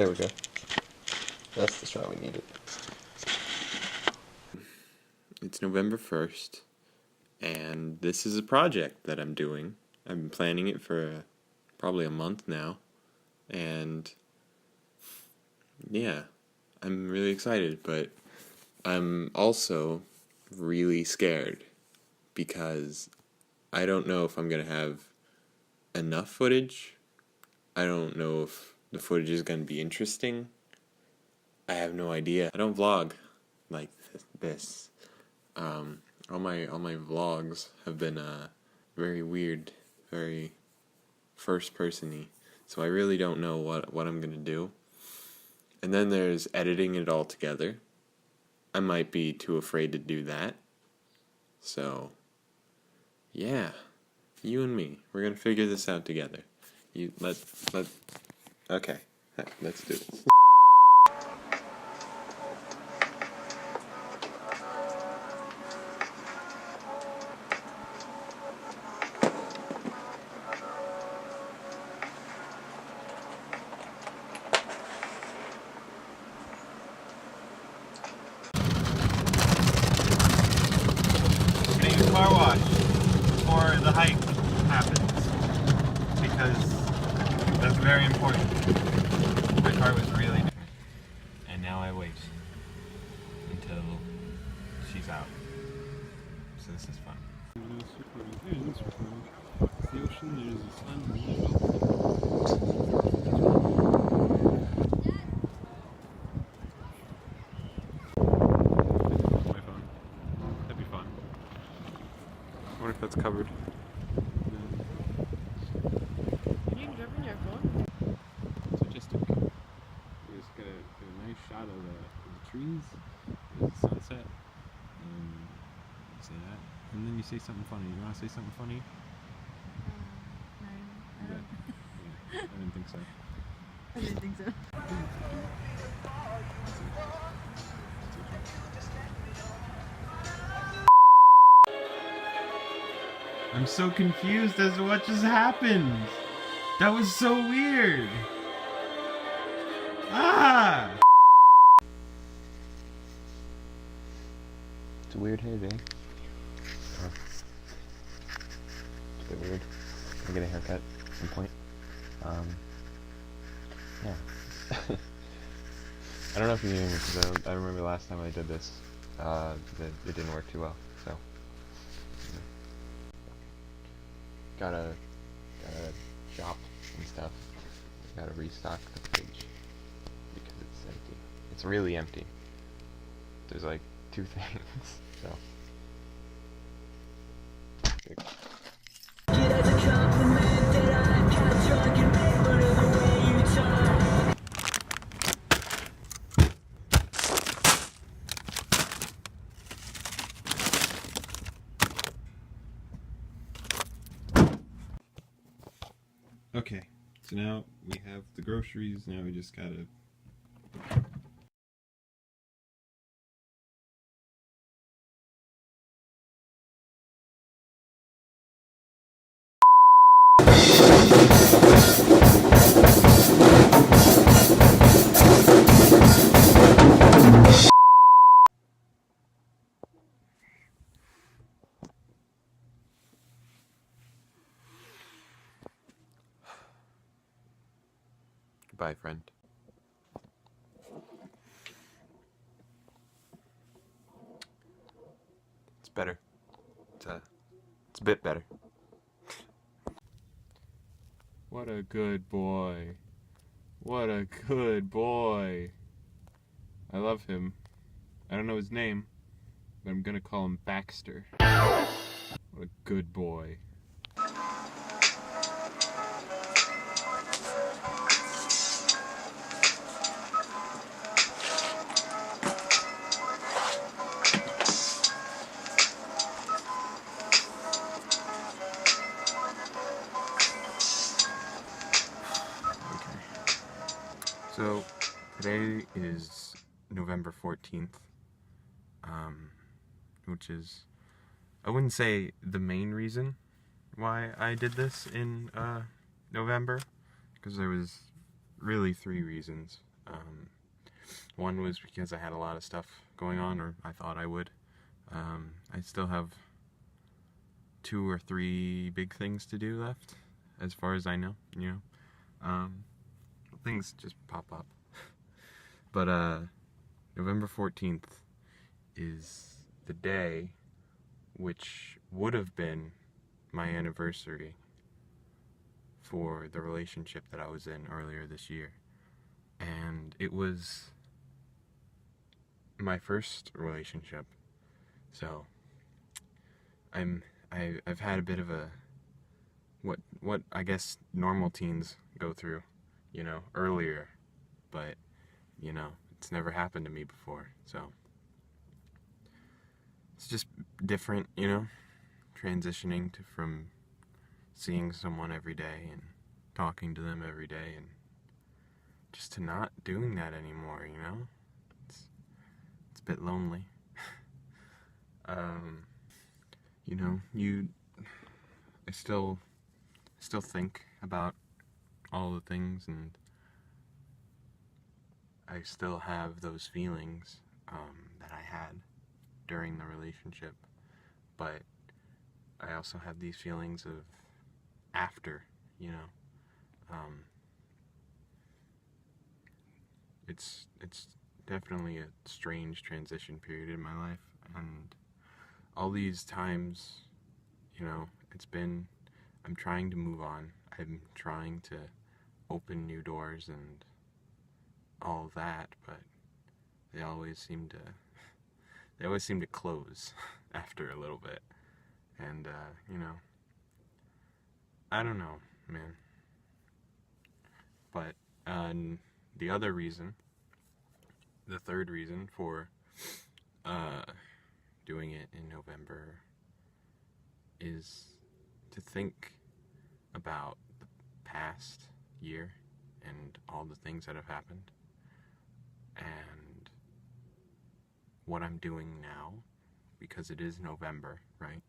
There we go. That's the shot we needed. It's November 1st, and this is a project that I'm doing. I've been planning it for probably a month now, and yeah, I'm really excited, but I'm also really scared because I don't know if I'm going to have enough footage. I don't know if the footage is going to be interesting. I have no idea. I don't vlog like this. All my vlogs have been very weird, very first-person-y. So I really don't know what I'm gonna do. And then there's editing it all together. I might be too afraid to do that. So yeah, you and me, we're gonna figure this out together. Okay, let's do this. Car wash before the hike happens, because that's very important. My car was really different, and now I wait until she's out. So this is fun. I wonder if that's covered. Can you grab in your phone? It's majestic. You just get a nice shot of the trees, the sunset, and you say that. And then you say something funny. You want to say something funny? No, Yeah, I didn't think so. I didn't think so. I'm so confused as to what just happened. That was so weird. Ah! It's a weird hair day. Oh. It's a bit weird. Gonna get a haircut at some point. Yeah. I don't know if you knew me, because I remember last time I did this, that it didn't work too well, so. Yeah. Gotta shop and stuff. Gotta restock the fridge because it's empty. It's really empty. There's like 2 things, so. Okay, so now we have the groceries, now we just gotta... Goodbye, friend. It's better. It's a bit better. What a good boy. What a good boy. I love him. I don't know his name, but I'm gonna call him Baxter. What a good boy. So, today is November 14th, which is, I wouldn't say the main reason why I did this in November, because there was really 3 reasons. One was because I had a lot of stuff going on, or I thought I would. I still have 2 or 3 big things to do left, as far as I know, things just pop up. But November 14th is the day which would have been my anniversary for the relationship that I was in earlier this year. And it was my first relationship. So I've had a bit of a what I guess normal teens go through, earlier, but it's never happened to me before. So it's just different, transitioning from seeing someone every day and talking to them every day, and just to not doing that anymore, It's a bit lonely. I still think about all the things, and I still have those feelings that I had during the relationship, but I also have these feelings of after, it's definitely a strange transition period in my life, and all these times, I'm trying to move on. I'm trying to open new doors and all of that, but they always seem to close after a little bit. And I don't know, man. But the third reason for doing it in November is to think about the past year and all the things that have happened, and what I'm doing now, because it is November, right?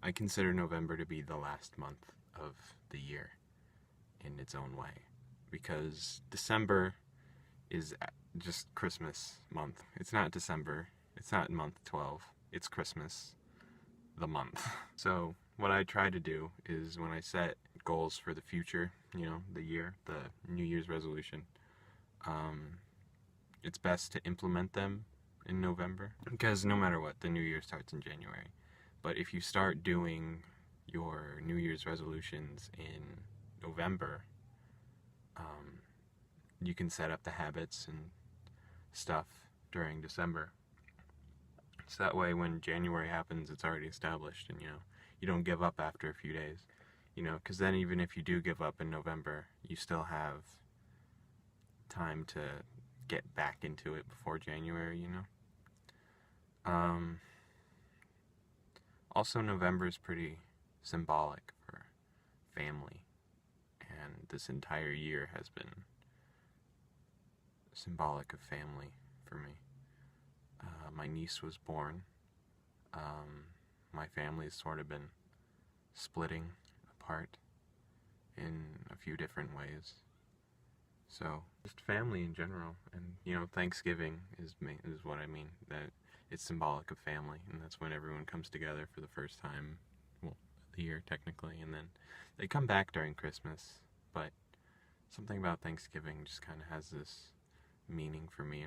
I consider November to be the last month of the year in its own way, because December is just Christmas month. It's not December, it's not month 12, it's Christmas, the month. So what I try to do is, when I set goals for the future, the year, the New Year's resolution, it's best to implement them in November, because no matter what, the new year starts in January. But if you start doing your New Year's resolutions in November, you can set up the habits and stuff during December. So that way when January happens, it's already established, and you don't give up after a few days. Because then even if you do give up in November, you still have time to get back into it before January, Also, November is pretty symbolic for family, and this entire year has been symbolic of family for me. My niece was born. My family's sort of been splitting apart in a few different ways. So, just family in general, and Thanksgiving is what I mean. That it's symbolic of family, and that's when everyone comes together for the first time, well, the year technically, and then they come back during Christmas. But something about Thanksgiving just kind of has this meaning for me.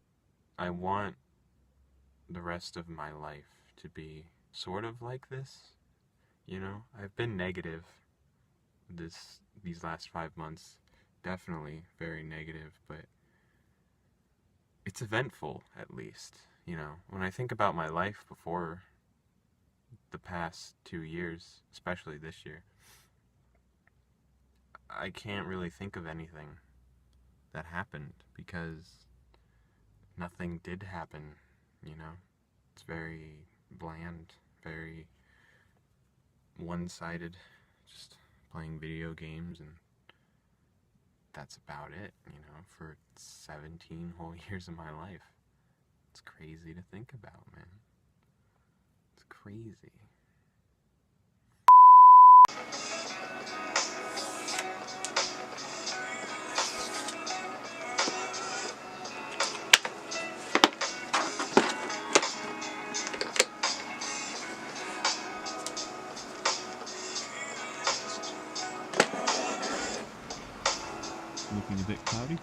I want the rest of my life to be sort of like this. I've been negative these last 5 months, definitely very negative, but it's eventful, at least. When I think about my life before the past 2 years, especially this year, I can't really think of anything that happened, because nothing did happen, It's very bland, very one-sided, just playing video games, and that's about it, for 17 whole years of my life. It's crazy to think about, man. It's crazy. looking a bit cloudy.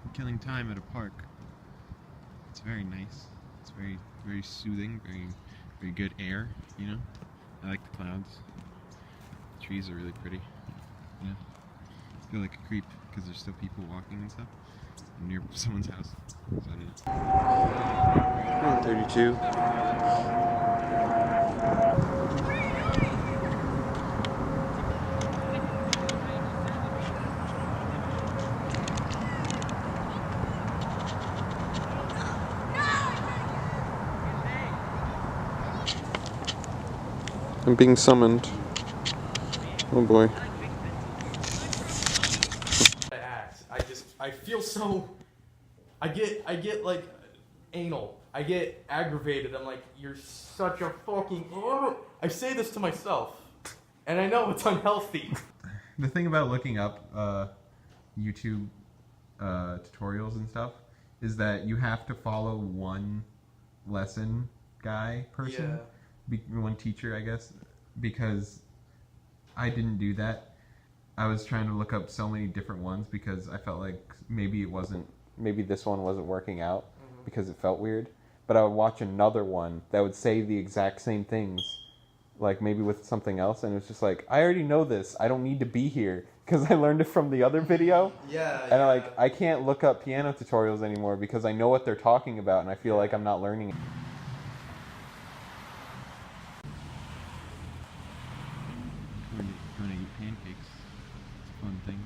I'm killing time at a park. It's very nice. It's very, very soothing, very good air, you know? I like the clouds. The trees are really pretty. Yeah. I feel like a creep because there's still people walking and stuff. I'm near someone's house. So I don't know. 32. I'm being summoned. Oh boy. I feel so, I get like anal. I get aggravated. I'm like, you're such a fucking, I say this to myself. And I know it's unhealthy. The thing about looking up YouTube tutorials and stuff is that you have to follow one lesson person. One teacher, I guess, because I didn't do that. I was trying to look up so many different ones because I felt like maybe this one wasn't working out because it felt weird. But I would watch another one that would say the exact same things, like maybe with something else, and it was just like, I already know this. I don't need to be here because I learned it from the other video. And I can't look up piano tutorials anymore because I know what they're talking about, and I feel like I'm not learning it. Going to eat pancakes. It's a fun thing.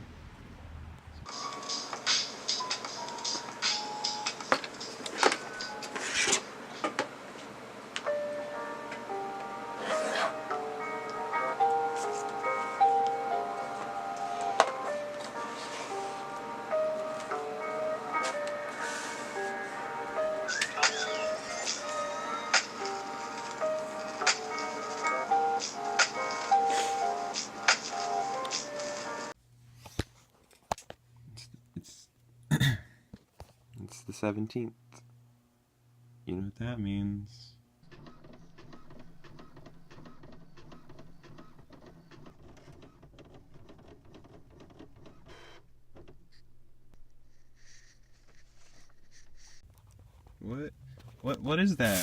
It's the 17th. You know what that means. What is that?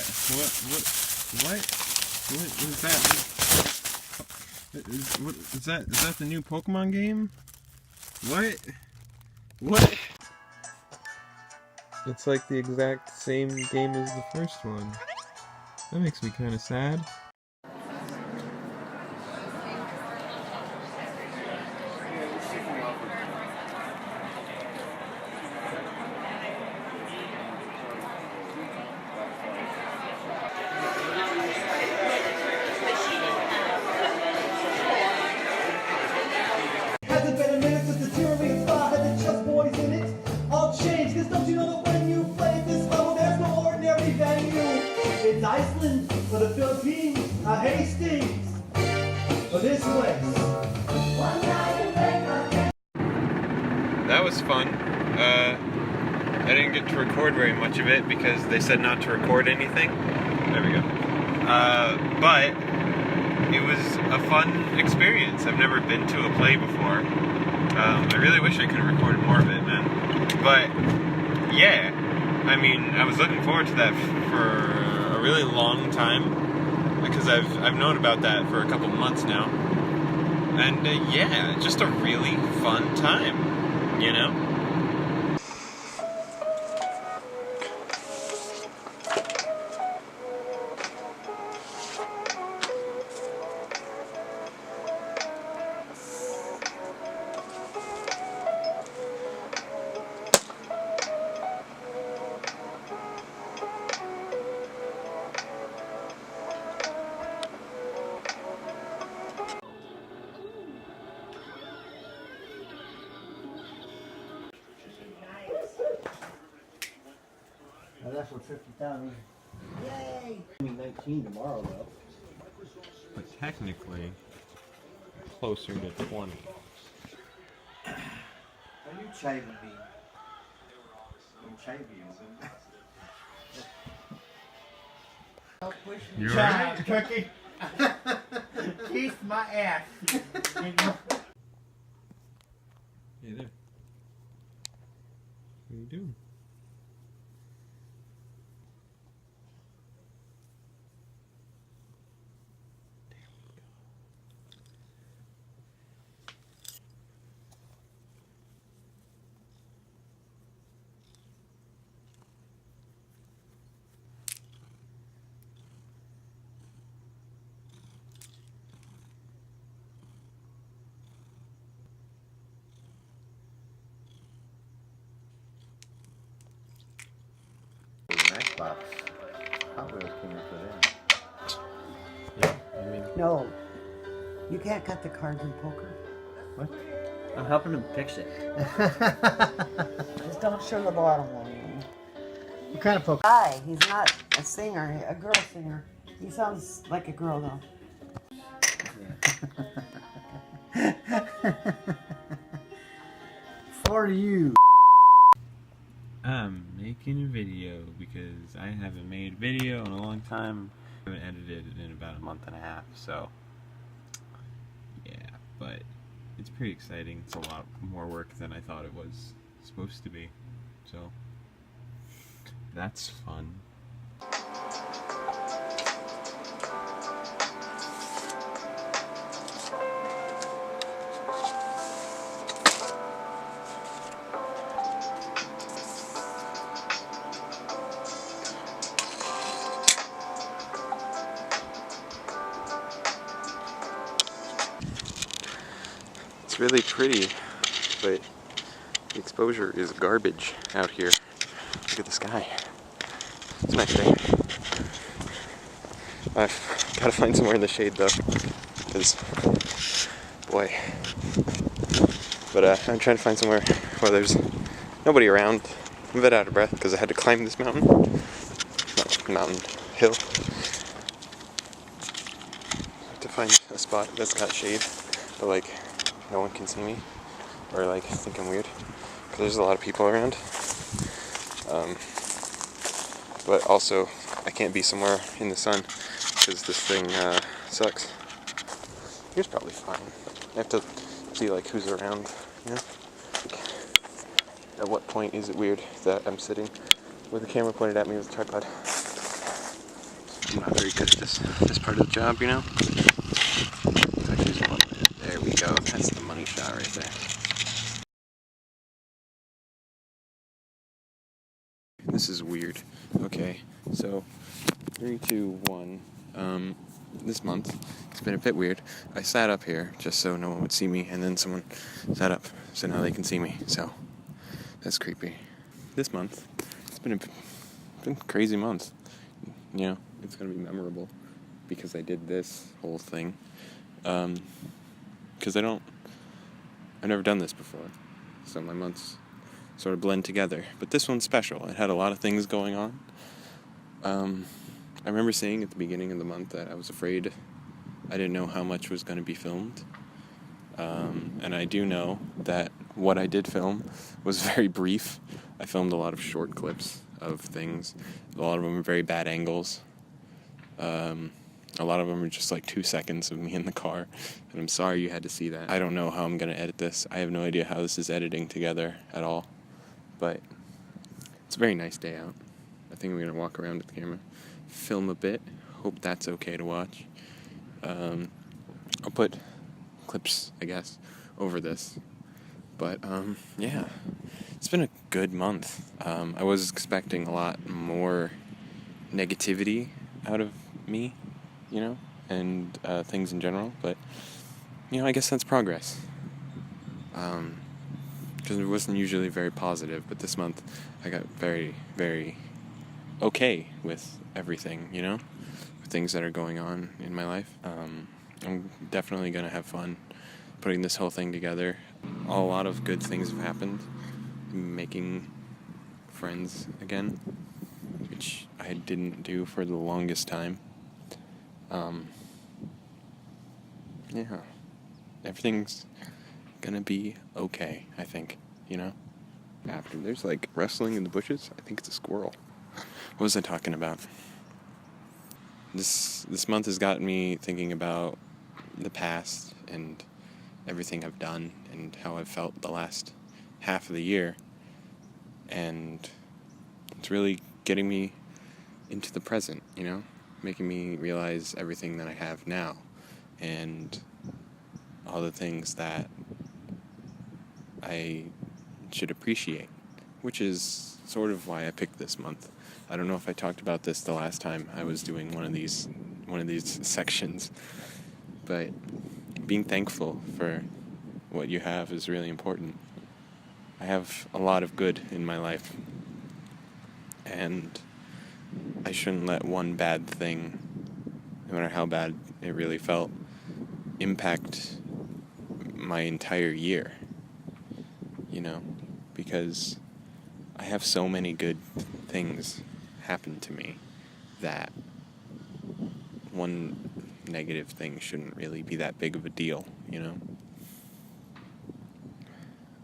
What is that? Is that the new Pokemon game? What? It's like the exact same game as the first one. That makes me kind of sad. Hasn't been a minute since the jury spot had the chess boys in it. All changed, cause don't you know that when you play this level, there's no ordinary venue. It's Iceland, or the Philippines, or Hastings, or this place. That was fun. I didn't get to record very much of it because they said not to record anything. There we go. But it was a fun experience. I've never been to a play before. I really wish I could have recorded more of it, man. But yeah, I mean, I was looking forward to that for a really long time because I've known about that for a couple months now. And yeah, just a really fun time, you know? Now that's what 50,000 is. Yay! I mean 19 tomorrow though. But technically, closer to 20. Are you shaving me? I'm shaving you. You alright? Cookie. Kiss my ass. Hey there. What are you doing? Xbox. Hot Wheels came up with Yeah, I mean, No, you can't cut the cards in poker. What? I'm helping him fix it. Just don't show the bottom line. What kind of poker? Guy, he's not a singer, a girl singer. He sounds like a girl though. For you. I'm making a video because I haven't made a video in a long time. I haven't edited it in about a month and a half, so yeah, but it's pretty exciting. It's a lot more work than I thought it was supposed to be, so that's fun. It's really pretty, but the exposure is garbage out here. Look at the sky. It's a nice day. I've got to find somewhere in the shade though, because, boy. But I'm trying to find somewhere where there's nobody around. I'm a bit out of breath because I had to climb this mountain. Hill. To find a spot that's got shade, but like no one can see me or like think I'm weird because there's a lot of people around. But also I can't be somewhere in the sun because this thing sucks. Here's probably fine. I have to see like who's around, you know? At what point is it weird that I'm sitting with the camera pointed at me with a tripod? I'm not very good at this part of the job, you know? There we go. That's the money shot right there. This is weird. Okay, so 3, 2, 1. This month it's been a bit weird. I sat up here just so no one would see me, and then someone sat up so now they can see me. So that's creepy. This month it's been a crazy month. You know, it's gonna be memorable because I did this whole thing. Because I've never done this before, so my months sort of blend together. But this one's special. It had a lot of things going on. I remember saying at the beginning of the month that I was afraid I didn't know how much was going to be filmed. And I do know that what I did film was very brief. I filmed a lot of short clips of things. A lot of them were very bad angles. A lot of them are just like 2 seconds of me in the car, and I'm sorry you had to see that. I don't know how I'm going to edit this. I have no idea how this is editing together at all, but it's a very nice day out. I think I'm going to walk around with the camera, film a bit, hope that's okay to watch. I'll put clips, I guess, over this, but yeah, it's been a good month. I was expecting a lot more negativity out of me, you know, and things in general, but, you know, I guess that's progress, because it wasn't usually very positive, but this month I got very, very okay with everything, you know, with things that are going on in my life. I'm definitely going to have fun putting this whole thing together. A lot of good things have happened, making friends again, which I didn't do for the longest time. Yeah, everything's gonna be okay, I think, you know? After there's like rustling in the bushes, I think it's a squirrel. What was I talking about? This month has gotten me thinking about the past and everything I've done and how I've felt the last half of the year, and it's really getting me into the present, you know, making me realize everything that I have now and all the things that I should appreciate, which is sort of why I picked this month. I don't know if I talked about this the last time I was doing one of these sections, but being thankful for what you have is really important. I have a lot of good in my life, and I shouldn't let one bad thing, no matter how bad it really felt, impact my entire year, you know, because I have so many good things happen to me that one negative thing shouldn't really be that big of a deal, you know.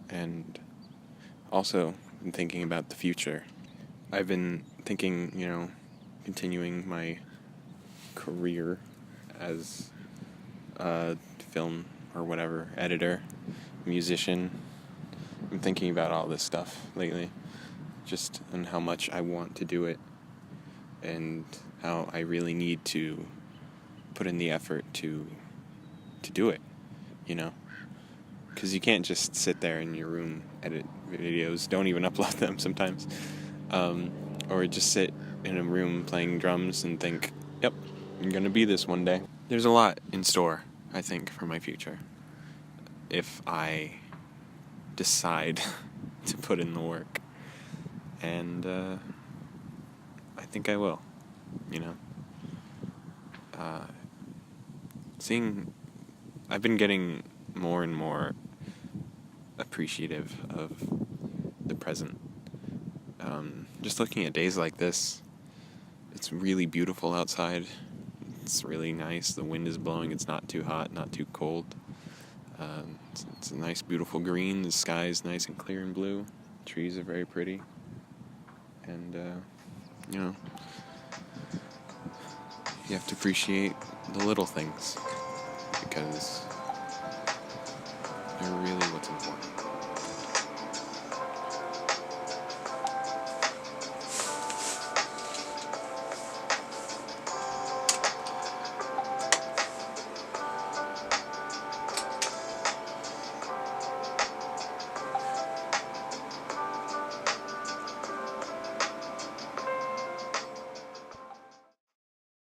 And also, I'm thinking about the future. I've been thinking, you know, continuing my career as a film or whatever, editor, musician. I'm thinking about all this stuff lately, just on how much I want to do it and how I really need to put in the effort to do it, you know? Because you can't just sit there in your room, edit videos, don't even upload them sometimes, or just sit in a room playing drums and think, yep, I'm gonna be this one day. There's a lot in store, I think, for my future, if I decide to put in the work, and I think I will, you know. I've been getting more and more appreciative of the present. Just looking at days like this, it's really beautiful outside. It's really nice. The wind is blowing. It's not too hot, not too cold. It's a nice, beautiful green. The sky is nice and clear and blue. Trees are very pretty. And, you know, you have to appreciate the little things because they're really what's important.